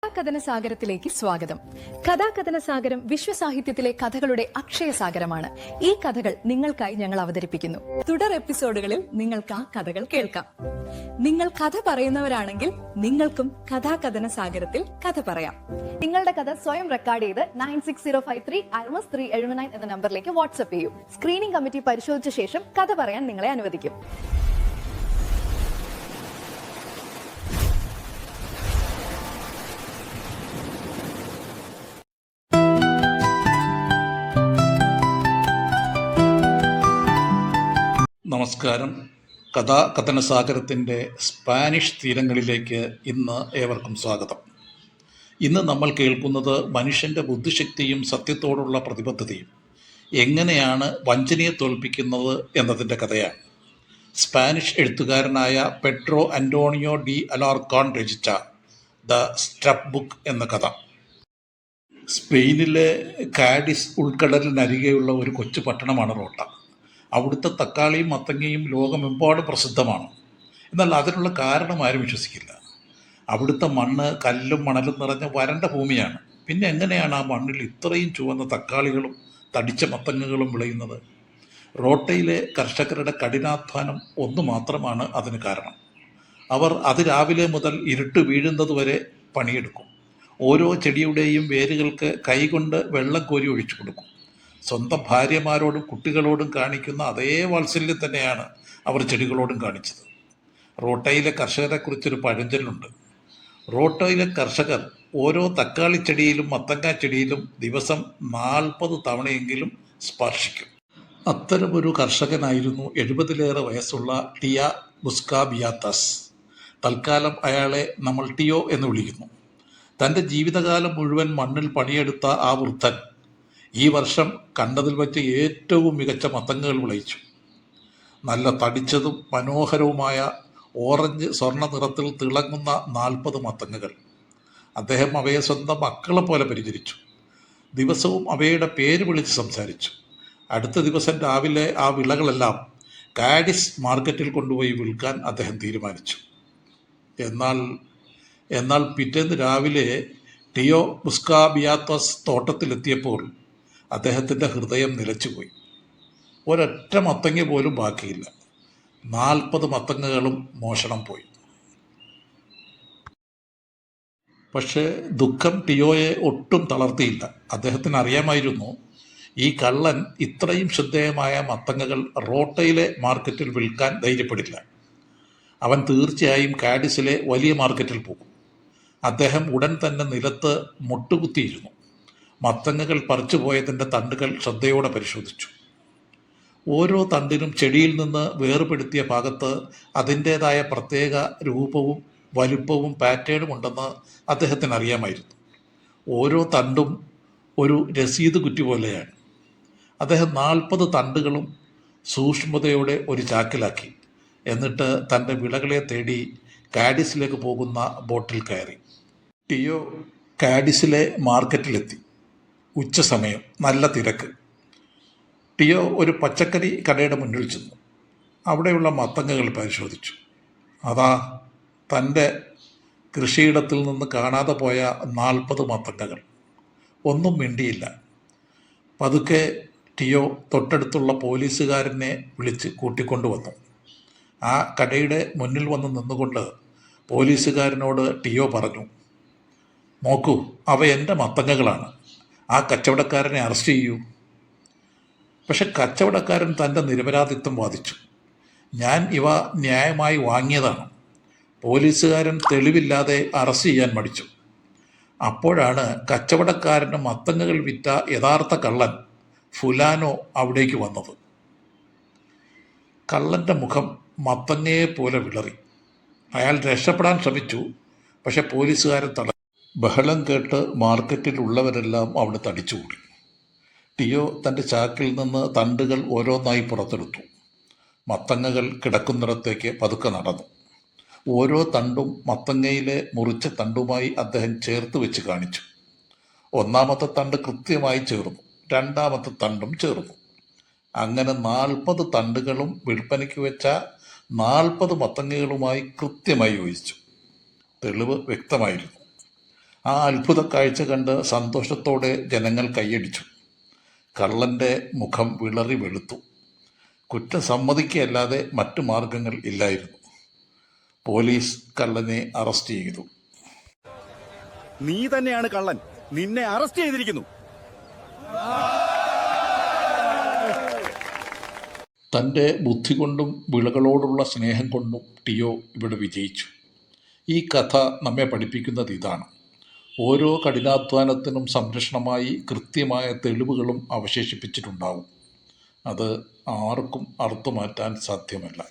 കഥാകഥനസാഗരത്തിലേക്ക് സ്വാഗതം. കഥാകഥനസാഗരം വിശ്വസാഹിത്യത്തിലെ കഥകളുടെ അക്ഷയസാഗരമാണ്. ഈ കഥകൾ നിങ്ങൾക്കായി ഞങ്ങൾ അവതരിപ്പിക്കുന്നു. തുടർ എപ്പിസോഡുകളിൽ നിങ്ങൾക്ക് ആ കഥകൾ കേൾക്കാം. നിങ്ങൾ കഥ പറയുന്നവരാണെങ്കിൽ നിങ്ങൾക്കും കഥാകഥനസാഗരത്തിൽ കഥ പറയാം. നിങ്ങളുടെ കഥ സ്വയം റെക്കോർഡ് ചെയ്ത് 960533 എന്ന നമ്പറിലേക്ക് വാട്സ്ആപ്പ് ചെയ്യൂ. സ്ക്രീനിംഗ് കമ്മിറ്റി പരിശോധിച്ച ശേഷം കഥ പറയാൻ നിങ്ങളെ അനുവദിക്കും. നമസ്കാരം. കഥാകഥനസാഗരത്തിൻ്റെ സ്പാനിഷ് തീരങ്ങളിലേക്ക് ഇന്ന് ഏവർക്കും സ്വാഗതം. ഇന്ന് നമ്മൾ കേൾക്കുന്നത് മനുഷ്യൻ്റെ ബുദ്ധിശക്തിയും സത്യത്തോടുള്ള പ്രതിബദ്ധതയും എങ്ങനെയാണ് വഞ്ചനയെ തോൽപ്പിക്കുന്നത് എന്നതിൻ്റെ കഥയാണ്. സ്പാനിഷ് എഴുത്തുകാരനായ പെഡ്രോ അന്റോണിയോ ഡി അലാർക്കോൺ രചിച്ച ദ സ്ക്രാപ്പ് ബുക്ക് എന്ന കഥ. സ്പെയിനിലെ കാഡിസ് ഉൾക്കടലിനരികെയുള്ള ഒരു കൊച്ചു പട്ടണമാണ് റോട്ട. അവിടുത്തെ തക്കാളിയും മത്തങ്ങയും ലോകമെമ്പാടും പ്രസിദ്ധമാണ്. എന്നാൽ അതിനുള്ള കാരണം ആരും വിശ്വസിക്കില്ല. അവിടുത്തെ മണ്ണ് കല്ലും മണലും നിറഞ്ഞ വരണ്ട ഭൂമിയാണ്. പിന്നെ എങ്ങനെയാണ് ആ മണ്ണിൽ ഇത്രയും ചുവന്ന തക്കാളികളും തടിച്ച മത്തങ്ങകളും വിളയുന്നത്? റോട്ടയിലെ കർഷകരുടെ കഠിനാധ്വാനം ഒന്നു മാത്രമാണ് അതിന് കാരണം. അവർ അതിരാവിലെ മുതൽ ഇരുട്ട് വീഴുന്നതുവരെ പണിയെടുക്കും. ഓരോ ചെടിയുടെയും വേരുകൾക്ക് കൈകൊണ്ട് വെള്ളം കോരി ഒഴിച്ചു കൊടുക്കും. സ്വന്തം ഭാര്യമാരോടും കുട്ടികളോടും കാണിക്കുന്ന അതേ വാത്സല്യം തന്നെയാണ് അവർ ചെടികളോടും കാണിച്ചത്. റോട്ടയിലെ കർഷകരെക്കുറിച്ചൊരു പഴഞ്ചൊല്ലുണ്ട്. റോട്ടയിലെ കർഷകർ ഓരോ തക്കാളി ചെടിയിലും മത്തങ്ങ ചെടിയിലും ദിവസം 40 തവണയെങ്കിലും സ്പർശിക്കും. അത്തരമൊരു കർഷകനായിരുന്നു 70-ലേറെ വയസ്സുള്ള ടിയ ബുസ്കാബിയാത്തസ്. തൽക്കാലം അയാളെ നമ്മൾ ടിയോ എന്ന് വിളിക്കുന്നു. തൻ്റെ ജീവിതകാലം മുഴുവൻ മണ്ണിൽ പണിയെടുത്ത ആ വൃദ്ധൻ ഈ വർഷം കണ്ടതിൽ വെച്ച് ഏറ്റവും മികച്ച മത്തങ്ങകൾ വിളയിച്ചു. നല്ല തടിച്ചതും മനോഹരവുമായ ഓറഞ്ച് സ്വർണ്ണ നിറത്തിൽ തിളങ്ങുന്ന 40 മത്തങ്ങകൾ. അദ്ദേഹം അവയെ സ്വന്തം മക്കളെ പോലെ പരിചരിച്ചു. ദിവസവും അവയുടെ പേര് വിളിച്ച് സംസാരിച്ചു. അടുത്ത ദിവസം രാവിലെ ആ വിളകളെല്ലാം കാഡിസ് മാർക്കറ്റിൽ കൊണ്ടുപോയി വിൽക്കാൻ അദ്ദേഹം തീരുമാനിച്ചു. എന്നാൽ പിറ്റേന്ന് രാവിലെ ടിയോ ബുസ്കാബിയാത്തോസ് തോട്ടത്തിലെത്തിയപ്പോൾ അദ്ദേഹത്തിൻ്റെ ഹൃദയം നിലച്ചുപോയി. ഒരൊറ്റ മത്തങ്ങ പോലും ബാക്കിയില്ല. 40 മത്തങ്ങകളും മോഷണം പോയി. പക്ഷേ ദുഃഖം ടിയോയെ ഒട്ടും തളർത്തിയില്ല. അദ്ദേഹത്തിന് അറിയാമായിരുന്നു, ഈ കള്ളൻ ഇത്രയും ശ്രദ്ധേയമായ മത്തങ്ങകൾ റോട്ടയിലെ മാർക്കറ്റിൽ വിൽക്കാൻ ധൈര്യപ്പെടില്ല. അവൻ തീർച്ചയായും കാഡിസിലെ വലിയ മാർക്കറ്റിൽ പോകും. അദ്ദേഹം ഉടൻ തന്നെ നിലത്ത് മുട്ടുകുത്തിയിരുന്നു. മത്തങ്ങകൾ പറിച്ചു പോയതിൻ്റെ തണ്ടുകൾ ശ്രദ്ധയോടെ പരിശോധിച്ചു. ഓരോ തണ്ടിനും ചെടിയിൽ നിന്ന് വേർപെടുത്തിയ ഭാഗത്ത് അതിൻ്റേതായ പ്രത്യേക രൂപവും വലുപ്പവും പാറ്റേണും ഉണ്ടെന്ന് അദ്ദേഹത്തിന് അറിയാമായിരുന്നു. ഓരോ തണ്ടും ഒരു രസീത് കുറ്റി പോലെയാണ്. അദ്ദേഹം 40 തണ്ടുകളും സൂക്ഷ്മതയോടെ ഒരു ചാക്കിലാക്കി. എന്നിട്ട് തൻ്റെ വിളകളെ തേടി കാഡിസിലേക്ക് പോകുന്ന ബോട്ടിൽ കയറി. ടിയോ കാഡിസിലെ മാർക്കറ്റിലെത്തി. ഉച്ച സമയം, നല്ല തിരക്ക്. ടിയോ ഒരു പച്ചക്കറി കടയുടെ മുന്നിൽ ചെന്നു. അവിടെയുള്ള മത്തങ്ങകൾ പരിശോധിച്ചു. അതാ തൻ്റെ കൃഷിയിടത്തിൽ നിന്ന് കാണാതെ പോയ 40 മത്തങ്ങകൾ. ഒന്നും മിണ്ടിയില്ല. പതുക്കെ ടിയോ തൊട്ടടുത്തുള്ള പോലീസുകാരനെ വിളിച്ച് കൂട്ടിക്കൊണ്ടുവന്നു. ആ കടയുടെ മുന്നിൽ വന്ന് നിന്നുകൊണ്ട് പോലീസുകാരനോട് ടിയോ പറഞ്ഞു, നോക്കൂ, അവ എൻ്റെ മത്തങ്ങകളാണ്. ആ കച്ചവടക്കാരനെ അറസ്റ്റ് ചെയ്യൂ. പക്ഷെ കച്ചവടക്കാരൻ തൻ്റെ നിരപരാധിത്വം വാദിച്ചു. ഞാൻ ഇവ ന്യായമായി വാങ്ങിയതാണ്. പോലീസുകാരൻ തെളിവില്ലാതെ അറസ്റ്റ് ചെയ്യാൻ മടിച്ചു. അപ്പോഴാണ് കച്ചവടക്കാരന് മത്തങ്ങകൾ വിറ്റ യഥാർത്ഥ കള്ളൻ ഫുലാനോ അവിടേക്ക് വന്നത്. കള്ളൻ്റെ മുഖം മത്തങ്ങയെ പോലെ വിളറി. അയാൾ രക്ഷപ്പെടാൻ ശ്രമിച്ചു. പക്ഷെ പോലീസുകാരൻ തടഞ്ഞു. ബഹളം കേട്ട് മാർക്കറ്റിലുള്ളവരെല്ലാം അവിടെ തടിച്ചുകൂടി. ടിയോ തൻ്റെ ചാക്കിൽ നിന്ന് തണ്ടുകൾ ഓരോന്നായി പുറത്തെടുത്തു. മത്തങ്ങകൾ കിടക്കുന്നിടത്തേക്ക് പതുക്കെ നടന്നു. ഓരോ തണ്ടും മത്തങ്ങയിലെ മുറിച്ച തണ്ടുമായി അദ്ദേഹം ചേർത്ത് വെച്ച് കാണിച്ചു. ഒന്നാമത്തെ തണ്ട് കൃത്യമായി ചേർന്നു. രണ്ടാമത്തെ തണ്ടും ചേർന്നു. അങ്ങനെ 40 തണ്ടുകളും വിൽപ്പനയ്ക്ക് വെച്ച 40 മത്തങ്ങകളുമായി കൃത്യമായി യോജിച്ചു. തെളിവ് വ്യക്തമായിരുന്നു. ആ അത്ഭുത കാഴ്ച കണ്ട് സന്തോഷത്തോടെ ജനങ്ങൾ കൈയടിച്ചു. കള്ളൻ്റെ മുഖം വിളറി വെളുത്തു. കുറ്റം സമ്മതിക്കുകയല്ലാതെ മറ്റു മാർഗങ്ങൾ ഇല്ലായിരുന്നു. പോലീസ് കള്ളനെ അറസ്റ്റ് ചെയ്തു. നീ തന്നെയാണ് കള്ളൻ, നിന്നെ അറസ്റ്റ് ചെയ്തിരിക്കുന്നു. തൻ്റെ ബുദ്ധി കൊണ്ടും വിളകളോടുള്ള സ്നേഹം കൊണ്ടും ടിയോ ഇവിടെ വിജയിച്ചു. ഈ കഥ നമ്മെ പഠിപ്പിക്കുന്നത് ഇതാണ്: ഓരോ കഠിനാധ്വാനത്തിനും സംരക്ഷണമായി കൃത്യമായ തെളിവുകളും അവശേഷിപ്പിച്ചിട്ടുണ്ടാവും. അത് ആർക്കും അറുത്തുമാറ്റാൻ സാധ്യമല്ല.